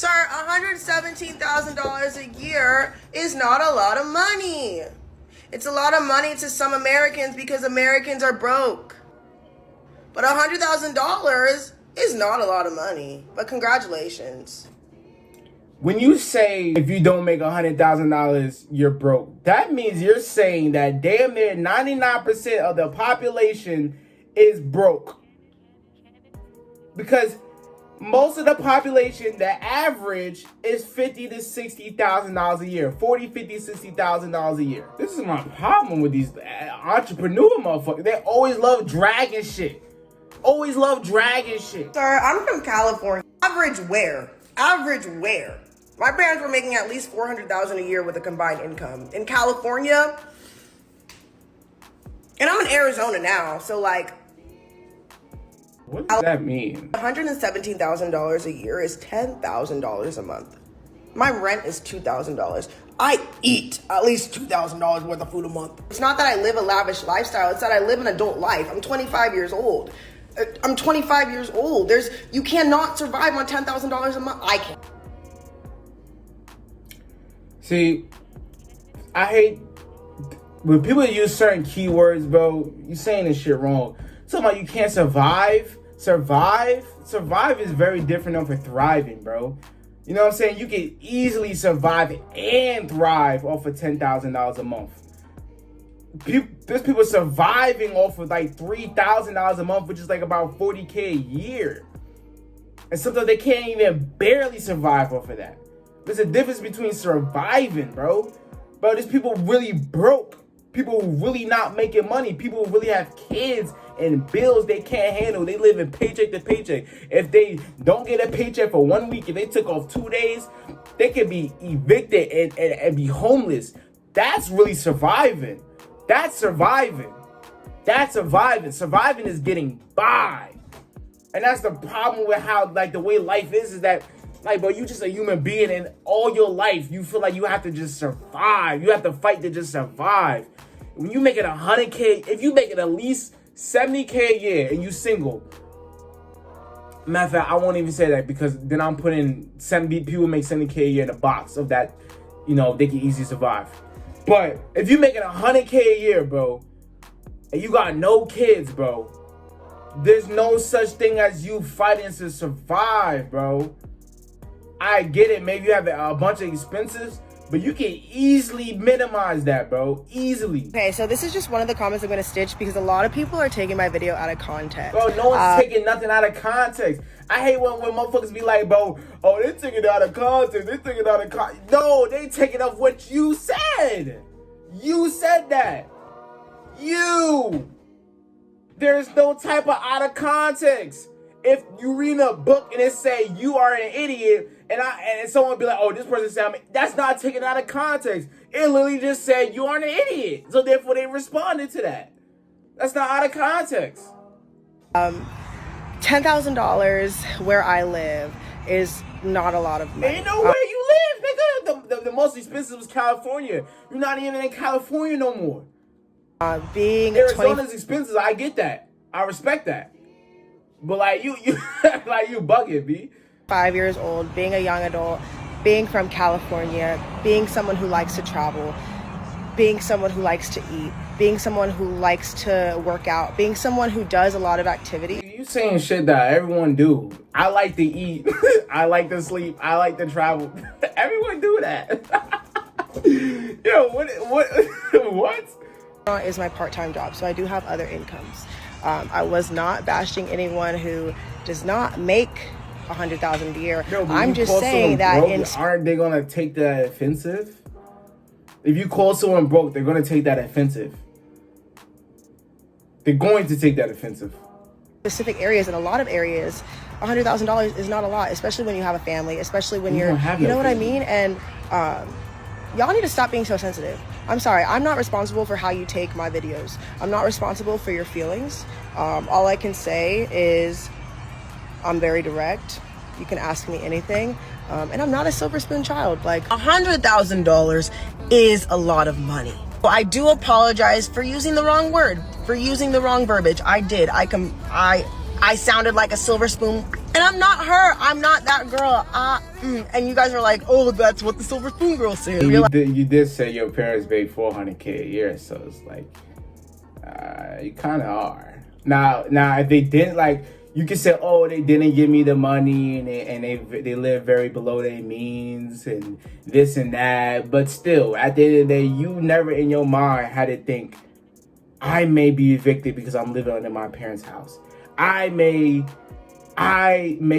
Sir, $117,000 a year is not a lot of money. It's a lot of money to some Americans because Americans are broke. But $100,000 is not a lot of money. But congratulations. When you say if you don't make $100,000, you're broke, that means you're saying that damn near 99% of the population is broke. Because most of the population, the average is $50,000 to $60,000 a year. $40,000, $50,000, $60,000 a year. This is my problem with these entrepreneur motherfuckers. They always love dragging shit. Always love dragging shit. Sir, I'm from California. Average where? Average where? My parents were making at least $400,000 a year with a combined income. In California, and I'm in Arizona now, so like, what does that mean? $117,000 a year is $10,000 a month. My rent is $2,000. I eat at least $2,000 worth of food a month. It's not that I live a lavish lifestyle. It's that I live an adult life. I'm 25 years old. I'm 25 years old. You cannot survive on $10,000 a month. I can't. See, I hate when people use certain keywords, bro. You saying this shit wrong. Talking about you can't survive. Survive is very different than for thriving, bro. You know what I'm saying? You can easily survive and thrive off of $10,000 a month. There's people surviving off of like $3,000 a month, which is like about $40K a year. And sometimes they can't even barely survive off of that. There's a difference between surviving, bro. Bro, there's people really broke. People who really not making money. People who really have kids and bills they can't handle. They live in paycheck to paycheck. If they don't get a paycheck for 1 week and they took off 2 days, they could be evicted and be homeless. That's really surviving. That's surviving. That's surviving. Surviving is getting by. And that's the problem with how, like, the way life is that, like, bro, you just a human being, and all your life you feel like you have to just survive. You have to fight to just survive. When you make it 100K, if you make it at least 70K a year and you single, matter of fact, I won't even say that because then I'm putting 70 people make 70K a year in a box of that, you know, they can easily survive. But if you making 100K a year, bro, and you got no kids, bro, there's no such thing as you fighting to survive, bro. I get it. Maybe you have a bunch of expenses, but you can easily minimize that, bro. Easily. Okay, so this is just one of the comments I'm going to stitch because a lot of people are taking my video out of context. Bro, no one's taking nothing out of context. I hate when motherfuckers be like, bro, oh, they take it out of context. They take it out of context. No, they take it off what you said. You said that. You. There's no type of out of context. If you read a book and it say you are an idiot, and someone be like, oh, this person said, that's not taken out of context. It literally just said you are an idiot. So therefore they responded to that. That's not out of context. $10,000 where I live is not a lot of money. Ain't no where you live, nigga. The most expensive was California. You're not even in California no more. Being Arizona's expensive, I get that. I respect that. But like you like you bugging, B. 5 years old, being a young adult, being from California, being someone who likes to travel, being someone who likes to eat, being someone who likes to work out, being someone who does a lot of activity. You saying shit that everyone do. I like to eat. I like to sleep. I like to travel. Everyone do that. Yo, what? Is my part-time job, so I do have other incomes. I was not bashing anyone who does not make $100,000 a year. No, I'm just saying that aren't they gonna take that offensive? If you call someone broke, they're gonna take that offensive. They're going to take that offensive. Specific areas, in a lot of areas, $100,000 is not a lot, especially when you have a family, especially when you know what I mean? And y'all need to stop being so sensitive. I'm sorry, I'm not responsible for how you take my videos. I'm not responsible for your feelings. All I can say is I'm very direct. You can ask me anything. And I'm not a silver spoon child. Like, $100,000 is a lot of money. I do apologize for using the wrong word, for using the wrong verbiage. I did. I sounded like a silver spoon, and And I'm not her. I'm not that girl. And you guys are like, oh, that's what the Silver Spoon girl said. You did say your parents made $400K a year, so it's like, you kind of are. Now, if they didn't, like, you can say, oh, they didn't give me the money and they live very below their means and this and that. But still, at the end of the day, you never in your mind had to think, I may be evicted because I'm living under my parents' house. I may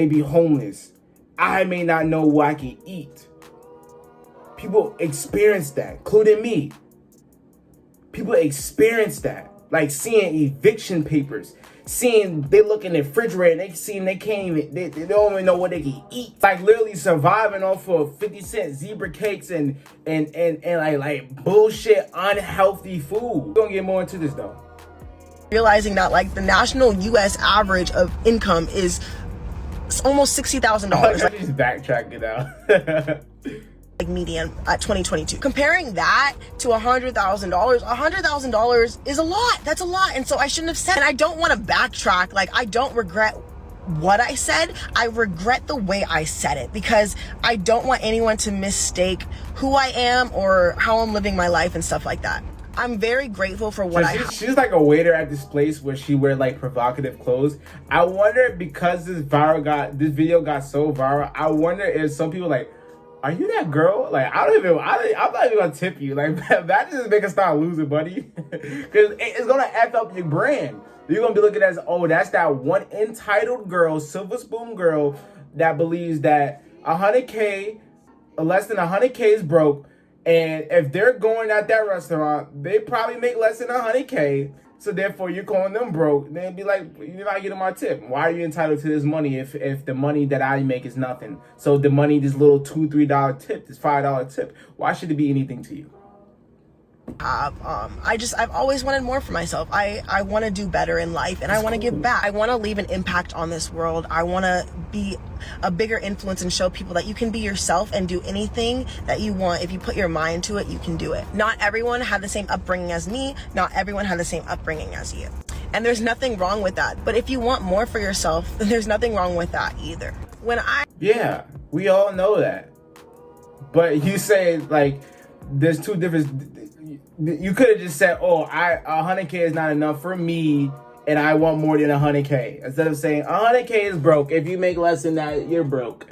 be homeless. I may not know what I can eat. People experience that, including me. People experience that. Like seeing eviction papers, seeing they look in the refrigerator and they can't even, they don't even know what they can eat. Like literally surviving off of 50-cent zebra cakes and like bullshit unhealthy food. We're gonna get more into this though. Realizing that like the national US average of income is almost $60,000. I just backtrack it out. Like median at 2022. Comparing that to $100,000, $100,000 is a lot. That's a lot. And so I shouldn't have said, and I don't want to backtrack. Like I don't regret what I said. I regret the way I said it because I don't want anyone to mistake who I am or how I'm living my life and stuff like that. I'm very grateful for what she's like a waiter at this place where she wear like provocative clothes. I wonder because this video got so viral, I wonder if some people like, are you that girl? Like, I'm not even gonna tip you. Like, that just make us start losing, buddy. Because it's gonna F up your brand. You're gonna be looking at, oh, that's that one entitled girl, Silver Spoon girl, that believes that 100K, less than 100K is broke. And if they're going at that restaurant, they probably make less than 100K. So therefore, you're calling them broke. They'd be like, you're not getting my tip. Why are you entitled to this money if the money that I make is nothing? So the money, this little $2, $3 tip, this $5 tip, why should it be anything to you? I've always wanted more for myself. I want to do better in life and I want to give back. I want to leave an impact on this world. I want to be a bigger influence and show people that you can be yourself and do anything that you want. If you put your mind to it, you can do it. Not everyone had the same upbringing as me. Not everyone had the same upbringing as you. And there's nothing wrong with that. But if you want more for yourself, then there's nothing wrong with that either. Yeah, we all know that. But you say like, there's two different. You could have just said, oh, 100K is not enough for me and I want more than 100K. Instead of saying 100K is broke. If you make less than that, you're broke.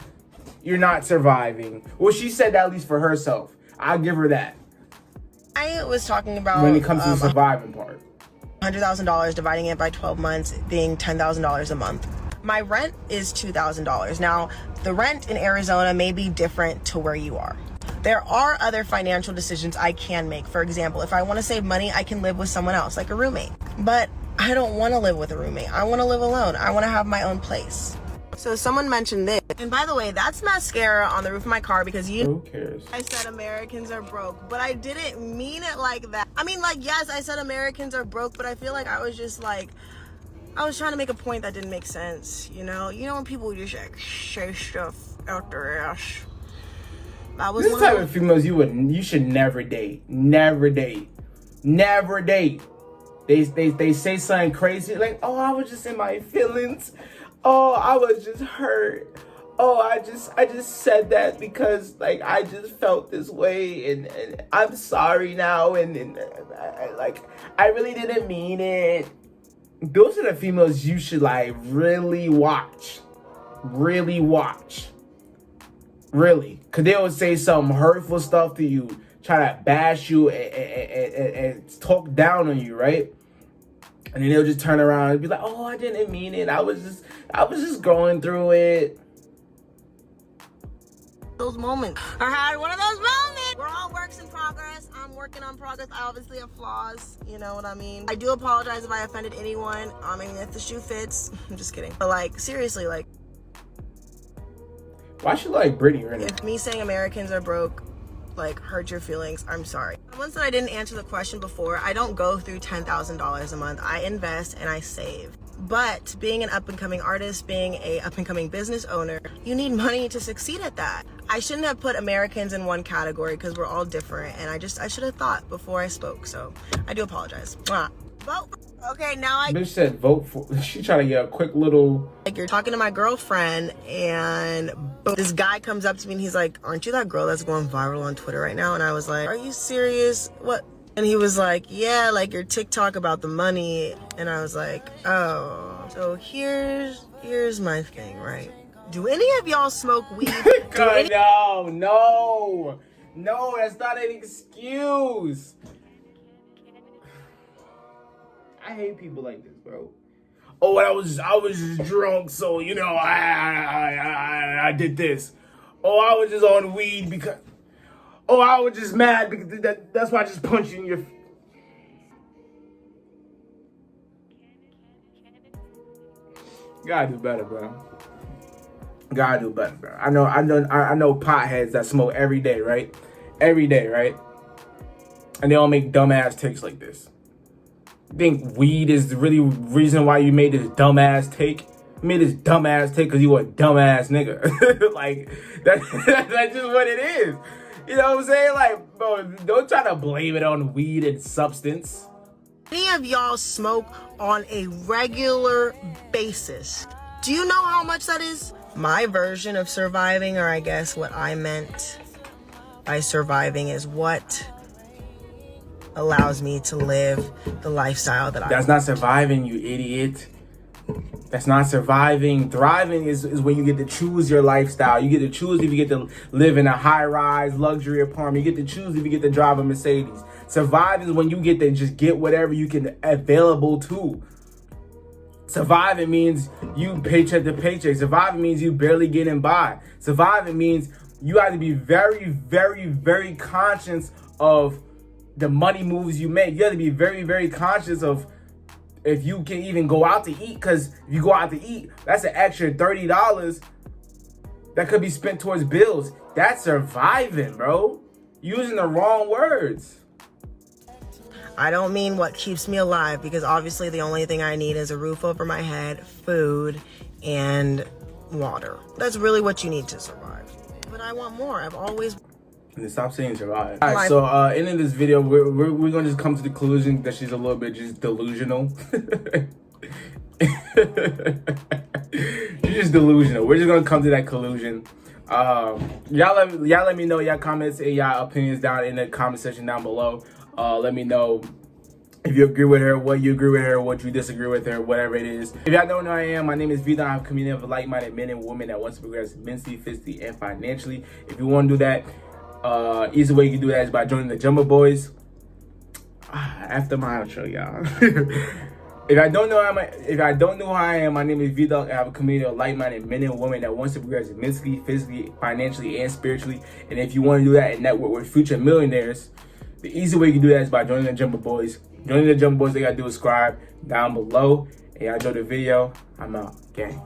You're not surviving. Well, she said that at least for herself. I'll give her that. I was talking about when it comes to the surviving part. $100,000, dividing it by 12 months, being $10,000 a month. My rent is $2,000. Now, the rent in Arizona may be different to where you are. There are other financial decisions I can make. For example, if I want to save money, I can live with someone else, like a roommate. But I don't want to live with a roommate. I want to live alone. I want to have my own place. So someone mentioned this. And by the way, that's mascara on the roof of my car because who cares? I said Americans are broke, but I didn't mean it like that. I mean, like, yes, I said Americans are broke, but I feel like I was just like, I was trying to make a point that didn't make sense, you know? You know when people just like say stuff out their ass. This type of females you should never date. Never date. Never date. They say something crazy like, oh, I was just in my feelings. Oh, I was just hurt. Oh, I just said that because like I just felt this way and I'm sorry now and I really didn't mean it. Those are the females you should like really watch. Really watch. Really, because they will say some hurtful stuff to you, try to bash you and talk down on you, right? And then they'll just turn around and be like, "Oh, I didn't mean it. I was just going through it." Those moments. I had one of those moments. We're all works in progress. I'm working on progress. I obviously have flaws. You know what I mean? I do apologize if I offended anyone. I mean, if the shoe fits, I'm just kidding. But like, seriously, like. Why should like Britney right now? If me saying Americans are broke like hurt your feelings, I'm sorry. Once I didn't answer the question before, I don't go through $10,000 a month. I invest and I save. But being an up-and-coming artist, being a up-and-coming business owner, you need money to succeed at that. I shouldn't have put Americans in one category because we're all different, and I should have thought before I spoke. So I do apologize. Vote. Okay, now I Bitch said vote for. She trying to get a quick little. like you're talking to my girlfriend, and this guy comes up to me and he's like, "Aren't you that girl that's going viral on Twitter right now?" And I was like, "Are you serious? What?" And he was like, "Yeah, like your TikTok about the money." And I was like, "Oh, so here's my thing, right? Do any of y'all smoke weed?" God, no, that's not an excuse. I hate people like this, bro. Oh, I was just drunk, so you know I did this. Oh, I was just on weed because. Oh, I was just mad because that's why I just punched you in your. Gotta do better, bro. Gotta do better, bro. I know potheads that smoke every day, right? Every day, right? And they all make dumbass takes like this. You think weed is the really reason why you made this dumbass take? You made this dumbass take because you a dumbass nigga. Like, that's just what it is. You know what I'm saying? Like, bro, don't try to blame it on weed and substance. Any of y'all smoke on a regular basis? Do you know how much that is? My version of surviving, or I guess what I meant by surviving, is what allows me to live the lifestyle that I want. That's not surviving, you idiot. That's not surviving. Thriving is when you get to choose your lifestyle. You get to choose if you get to live in a high-rise luxury apartment. You get to choose if you get to drive a Mercedes. Surviving is when you get to just get whatever you can available to. Surviving means you paycheck to paycheck. Surviving means you barely getting by. Surviving means you have to be very, very, very conscious of the money moves you make. You have to be very, very conscious of if you can even go out to eat, because if you go out to eat, that's an extra $30 that could be spent towards bills. That's surviving, bro. Using the wrong words. I don't mean what keeps me alive, because obviously the only thing I need is a roof over my head, food, and water. That's really what you need to survive. But I want more. I've always... And stop saying survive. All right, so in this video, we're gonna just come to the conclusion that she's a little bit just delusional. She's just delusional. We're just gonna come to that conclusion. Y'all let me know your comments and your opinions down in the comment section down below. Let me know if you agree with her, what you agree with her, what you disagree with her, whatever it is. If y'all don't know who I am, my name is Vidon. I'm a community of like-minded men and women that wants to progress mentally, physically, and financially. If you want to do that, easy way you can do that is by joining the Jumbo Boys. After my outro, y'all. If I don't know who I am, my name is V-Dog. I have a community of like-minded men and women that wants to progress mentally, physically, financially, and spiritually. And if you want to do that and network with future millionaires, the easy way you can do that is by joining the Jumbo Boys. Joining the Jumbo Boys, they gotta do is subscribe down below. And y'all enjoy the video. I'm out. Gang.